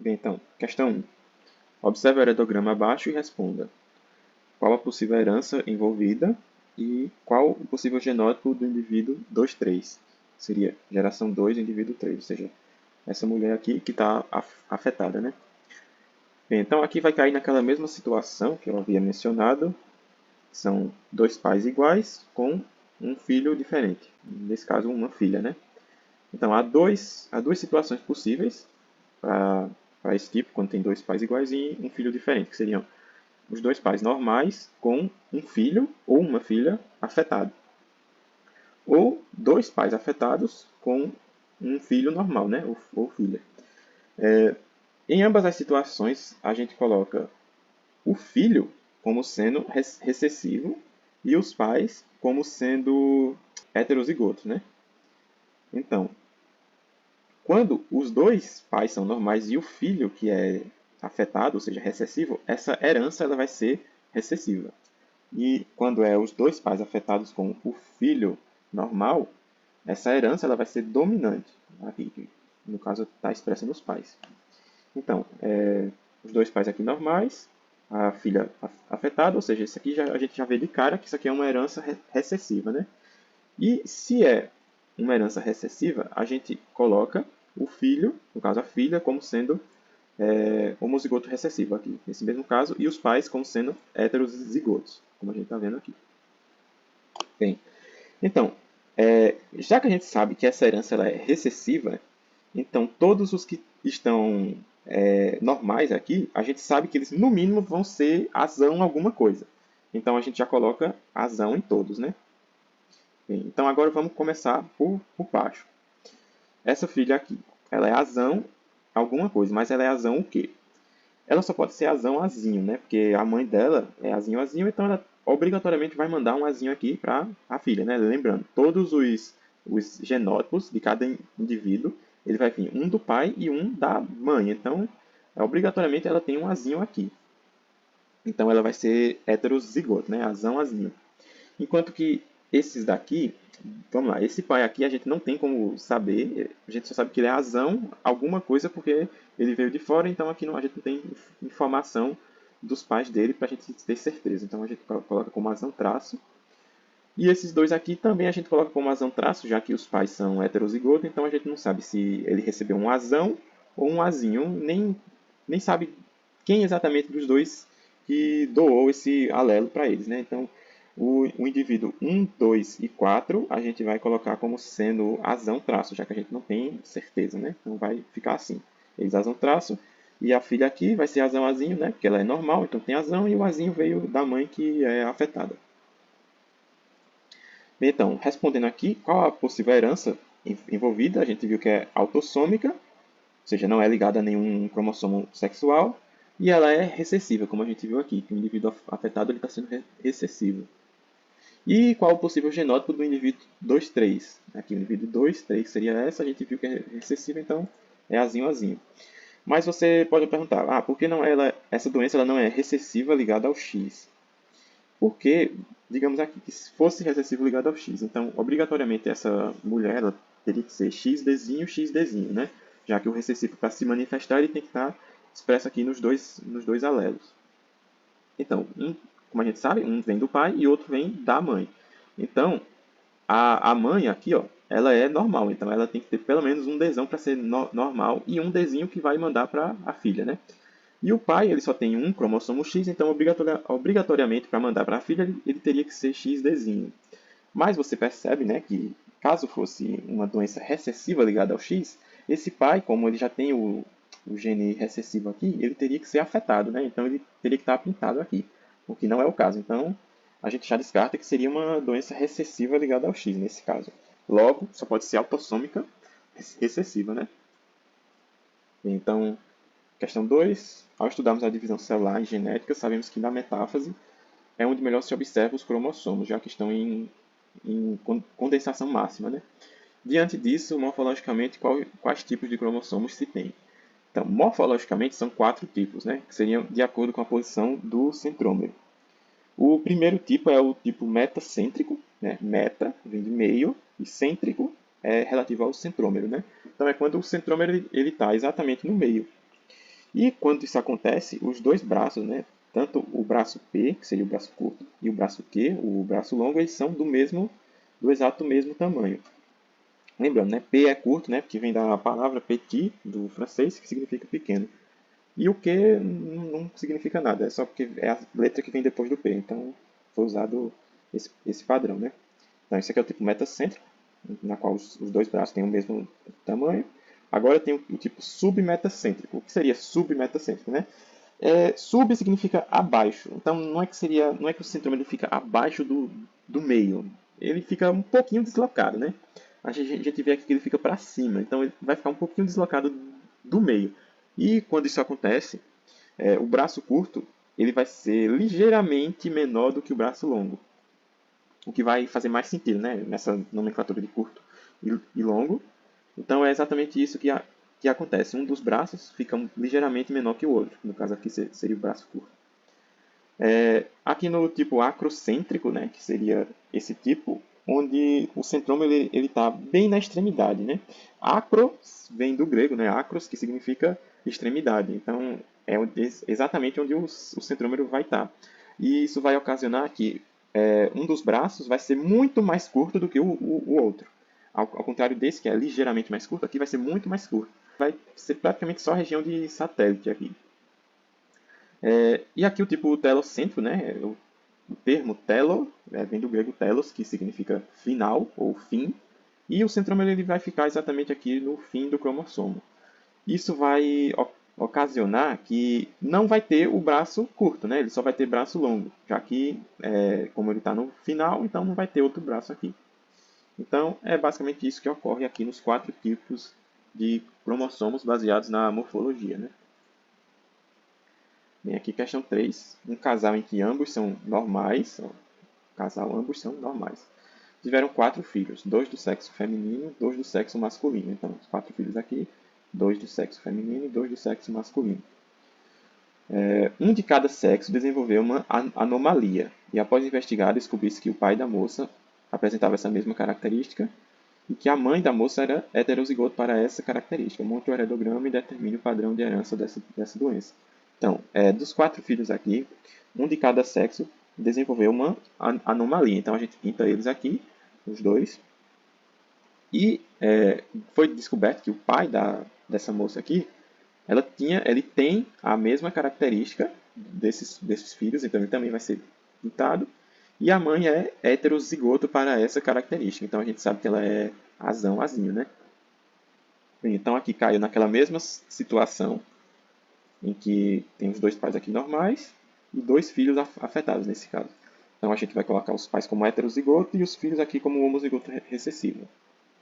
Bem, então, questão 1. Observe o heredograma abaixo e responda. Qual a possível herança envolvida e qual o possível genótipo do indivíduo 2,3? Seria geração 2, indivíduo 3, ou seja, essa mulher aqui que está afetada, né? Bem, então aqui vai cair naquela mesma situação que eu havia mencionado. São dois pais iguais com um filho diferente. Nesse caso, uma filha, né? Então, há duas situações possíveis para esse tipo, quando tem dois pais iguais e um filho diferente, que seriam os dois pais normais com um filho ou uma filha afetado. Ou dois pais afetados com um filho normal, né? Ou filha. Em ambas as situações, a gente coloca o filho como sendo recessivo e os pais como sendo heterozigotos, né? Então, quando os dois pais são normais e o filho que é afetado, ou seja, recessivo, essa herança ela vai ser recessiva. E quando é os dois pais afetados com o filho normal, essa herança ela vai ser dominante. Aqui, no caso, está expressa nos pais. Então, os dois pais aqui normais, a filha afetada, ou seja, isso aqui a gente já vê de cara que isso aqui é uma herança recessiva, né? E se é uma herança recessiva, a gente coloca o filho, no caso a filha, como sendo homozigoto recessivo aqui, nesse mesmo caso, e os pais como sendo heterozigotos, como a gente está vendo aqui. Bem, então, já que a gente sabe que essa herança ela é recessiva, então todos os que estão normais aqui, a gente sabe que eles no mínimo vão ser azão alguma coisa. Então a gente já coloca azão em todos, né? Bem, então agora vamos começar por baixo. Essa filha aqui, ela é azão alguma coisa, mas ela é azão o quê? Ela só pode ser azão azinho, né? Porque a mãe dela é azinho azinho, então ela obrigatoriamente vai mandar um azinho aqui para a filha, né? Lembrando, todos os genótipos de cada indivíduo, ele vai vir um do pai e um da mãe. Então, obrigatoriamente ela tem um azinho aqui. Então ela vai ser heterozigoto, né? Azão azinho. Enquanto que esses daqui, vamos lá, esse pai aqui a gente não tem como saber, a gente só sabe que ele é azão alguma coisa porque ele veio de fora, então aqui a gente não tem informação dos pais dele para a gente ter certeza. Então a gente coloca como azão traço. E esses dois aqui também a gente coloca como azão traço, já que os pais são heterozigotos, então a gente não sabe se ele recebeu um azão ou um azinho, nem sabe quem exatamente dos dois que doou esse alelo para eles, né? Então, o indivíduo 1, 2 e 4 a gente vai colocar como sendo azão traço, já que a gente não tem certeza, né? Então vai ficar assim. Eles azão traço e a filha aqui vai ser azão azinho, né? Porque ela é normal, então tem azão e o azinho veio da mãe que é afetada. Então, respondendo aqui, qual a possível herança envolvida? A gente viu que é autossômica, ou seja, não é ligada a nenhum cromossomo sexual, e ela é recessiva, como a gente viu aqui, que o indivíduo afetado está sendo recessivo. E qual o possível genótipo do indivíduo 2,3? Aqui o indivíduo 2,3 seria essa, a gente viu que é recessiva, então é azinho, azinho. Mas você pode perguntar, por que não essa doença ela não é recessiva ligada ao X? Porque, digamos aqui, que se fosse recessivo ligado ao X, então obrigatoriamente essa mulher ela teria que ser XDzinho, XDzinho, né? Já que o recessivo para se manifestar ele tem que estar expresso aqui nos dois alelos. Então, como a gente sabe, um vem do pai e outro vem da mãe. Então, a mãe aqui, ó, ela é normal, então ela tem que ter pelo menos um Dzão para ser normal e um Dzinho que vai mandar para a filha, né? E o pai ele só tem um cromossomo X, então obrigatoriamente para mandar para a filha ele teria que ser XDzinho. Mas você percebe, né, que caso fosse uma doença recessiva ligada ao X, esse pai, como ele já tem o gene recessivo aqui, ele teria que ser afetado, né? Então ele teria que estar pintado aqui, o que não é o caso. Então a gente já descarta que seria uma doença recessiva ligada ao X nesse caso. Logo, só pode ser autossômica recessiva, né? Então, questão 2. Ao estudarmos a divisão celular em genética, sabemos que na metáfase é onde melhor se observa os cromossomos, já que estão em condensação máxima. Né? Diante disso, morfologicamente, quais tipos de cromossomos se tem? Então, morfologicamente, são 4 tipos, né? Que seriam de acordo com a posição do centrômero. O primeiro tipo é o tipo metacêntrico, né? Meta vem de meio, e cêntrico é relativo ao centrômero. Né? Então, é quando o centrômero está exatamente no meio. E quando isso acontece, os dois braços, né, tanto o braço P, que seria o braço curto, e o braço Q, o braço longo, eles são do exato mesmo tamanho. Lembrando, né, P é curto, né, porque vem da palavra petit, do francês, que significa pequeno. E o Q não significa nada, é só porque é a letra que vem depois do P. Então, foi usado esse padrão, né? Então, esse aqui é o tipo metacêntrico, na qual os dois braços têm o mesmo tamanho. Agora tem o tipo submetacêntrico. O que seria submetacêntrico, né? Sub significa abaixo. Então, não é que o centrômero fica abaixo do meio. Ele fica um pouquinho deslocado, né? A gente vê aqui que ele fica para cima. Então, ele vai ficar um pouquinho deslocado do meio. E quando isso acontece, o braço curto ele vai ser ligeiramente menor do que o braço longo. O que vai fazer mais sentido, né? Nessa nomenclatura de curto e longo. Então é exatamente isso que acontece. Um dos braços fica ligeiramente menor que o outro. No caso aqui seria o braço curto. Aqui no tipo acrocêntrico, né, que seria esse tipo, onde o centrômero ele está bem na extremidade, né? Acro vem do grego, né? Acros, que significa extremidade. Então é exatamente onde o centrômero vai estar. E isso vai ocasionar que um dos braços vai ser muito mais curto do que o outro. Ao contrário desse, que é ligeiramente mais curto, aqui vai ser muito mais curto. Vai ser praticamente só a região de satélite aqui. E aqui o tipo telocêntrico, né? O termo telo vem do grego telos, que significa final ou fim. E o centrômero ele vai ficar exatamente aqui no fim do cromossomo. Isso vai ocasionar que não vai ter o braço curto, né? Ele só vai ter braço longo, já que, como ele está no final, então não vai ter outro braço aqui. Então, é basicamente isso que ocorre aqui nos 4 tipos de cromossomos baseados na morfologia, né? Bem, aqui questão 3. Um casal em que ambos são normais, ambos são normais. Tiveram 4 filhos, 2 do sexo feminino, 2 do sexo masculino. Então, os 4 filhos aqui, 2 do sexo feminino e 2 do sexo masculino. Um de cada sexo desenvolveu uma anomalia, e após investigar, descobriu-se que o pai da moça apresentava essa mesma característica e que a mãe da moça era heterozigoto para essa característica. Monte o heredograma e determine o padrão de herança dessa doença. Então, dos 4 filhos aqui, um de cada sexo desenvolveu uma anomalia. Então, a gente pinta eles aqui, os dois. E foi descoberto que o pai dessa moça aqui, ele tem a mesma característica desses filhos, então ele também vai ser pintado. E a mãe é heterozigoto para essa característica. Então a gente sabe que ela é azão, azinho, né? Bem, então aqui caiu naquela mesma situação em que tem os dois pais aqui normais e 2 filhos afetados nesse caso. Então a gente vai colocar os pais como heterozigoto e os filhos aqui como homozigoto recessivo.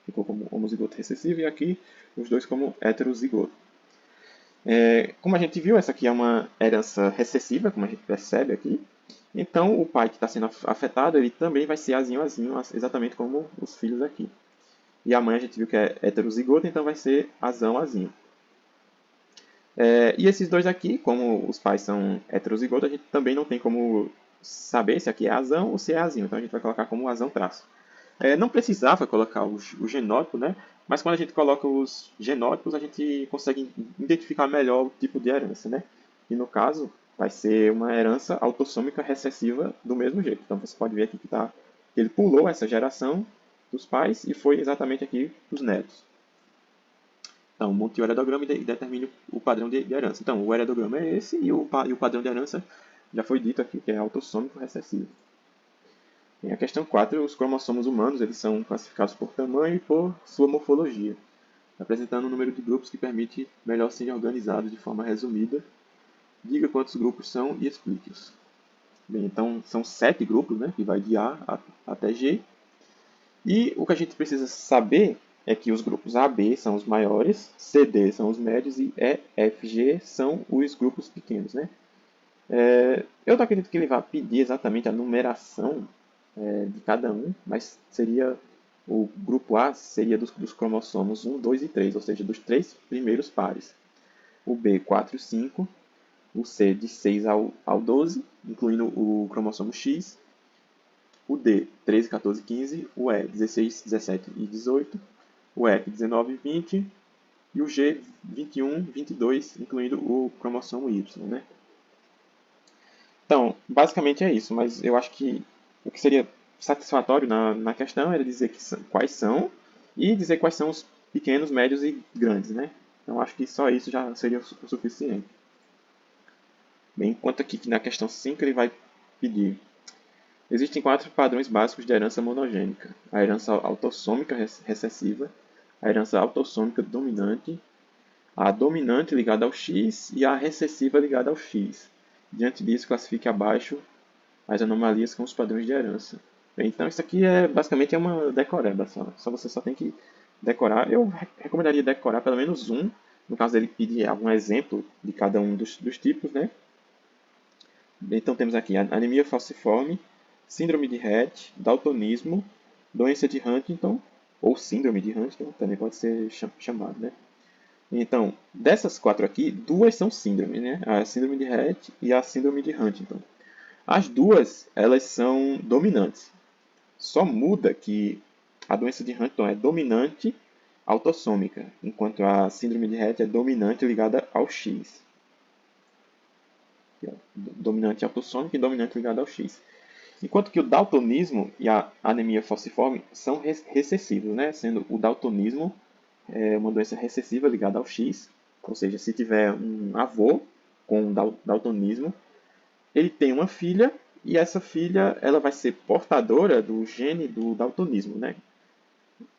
Ficou como homozigoto recessivo e aqui os dois como heterozigoto. Como a gente viu, essa aqui é uma herança recessiva, como a gente percebe aqui. Então, o pai que está sendo afetado, ele também vai ser azinho, exatamente como os filhos aqui. E a mãe a gente viu que é heterozigota, então vai ser azão, azinho. E esses dois aqui, como os pais são heterozigotos, a gente também não tem como saber se aqui é azão ou se é azinho. Então, a gente vai colocar como azão traço. Não precisava colocar o genótipo, né? Mas quando a gente coloca os genótipos, a gente consegue identificar melhor o tipo de herança, né? E no caso, vai ser uma herança autossômica recessiva do mesmo jeito. Então você pode ver aqui que ele pulou essa geração dos pais e foi exatamente aqui os netos. Então, monte o heredograma e determine o padrão de herança. Então, o heredograma é esse e o padrão de herança já foi dito aqui, que é autossômico recessivo. Em a questão 4, os cromossomos humanos eles são classificados por tamanho e por sua morfologia, apresentando um número de grupos que permite melhor serem organizados de forma resumida. Diga quantos grupos são e explique-os. Bem, então são 7 grupos, né, que vai de A até G. E o que a gente precisa saber é que os grupos A, B são os maiores, C, D são os médios e E, F, G são os grupos pequenos, né? Eu não acredito que ele vá pedir exatamente a numeração de cada um, mas seria o grupo A seria dos cromossomos 1, 2 e 3, ou seja, dos 3 primeiros pares. O B, 4 e 5, o C de 6 ao 12, incluindo o cromossomo X, o D, 13, 14 e 15, o E, 16, 17 e 18, o F, 19 e 20, e o G21, 22, incluindo o cromossomo Y, né? Então, basicamente é isso, mas eu acho que o que seria satisfatório na questão era dizer quais são e dizer quais são os pequenos, médios e grandes, né? Então, acho que só isso já seria o suficiente. Bem, enquanto aqui que na questão 5 ele vai pedir: existem quatro padrões básicos de herança monogênica: a herança autossômica recessiva, a herança autossômica dominante, a dominante ligada ao X e a recessiva ligada ao X. Diante disso, classifique abaixo as anomalias com os padrões de herança. Bem, então, isso aqui é basicamente uma decoreba só. Você só tem que decorar. Eu recomendaria decorar pelo menos um, no caso dele pedir algum exemplo de cada um dos tipos, né? Então temos aqui anemia falciforme, síndrome de Rett, daltonismo, doença de Huntington, ou síndrome de Huntington, também pode ser chamado, né? Então, dessas quatro aqui, duas são síndromes, né? A síndrome de Rett e a síndrome de Huntington. As duas, elas são dominantes. Só muda que a doença de Huntington é dominante autossômica, enquanto a síndrome de Rett é dominante ligada ao X. Dominante autossômica e dominante ligada ao X. Enquanto que o daltonismo e a anemia falciforme são recessivos, né? Sendo o daltonismo uma doença recessiva ligada ao X, ou seja, se tiver um avô com daltonismo, ele tem uma filha e essa filha ela vai ser portadora do gene do daltonismo, né?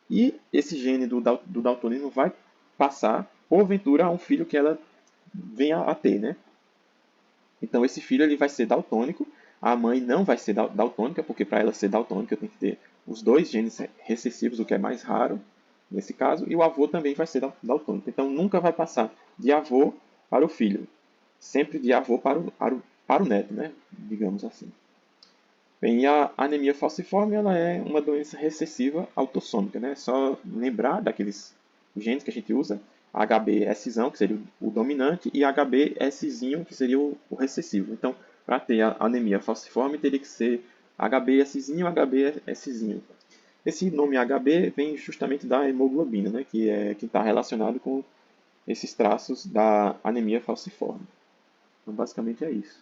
E esse gene do daltonismo vai passar, porventura, a um filho que ela venha a ter, né? Então esse filho ele vai ser daltônico, a mãe não vai ser daltônica, porque para ela ser daltônica tem que ter os dois genes recessivos, o que é mais raro nesse caso, e o avô também vai ser daltônico. Então nunca vai passar de avô para o filho, sempre de avô para o neto, né? Digamos assim. Bem, e a anemia falciforme ela é uma doença recessiva autossômica, né? Só lembrar daqueles genes que a gente usa, HBS, que seria o dominante, e HBS, que seria o recessivo. Então, para ter a anemia falciforme, teria que ser HBS e HBS. Esse nome HB vem justamente da hemoglobina, né? Que está relacionado com esses traços da anemia falciforme. Então, basicamente é isso.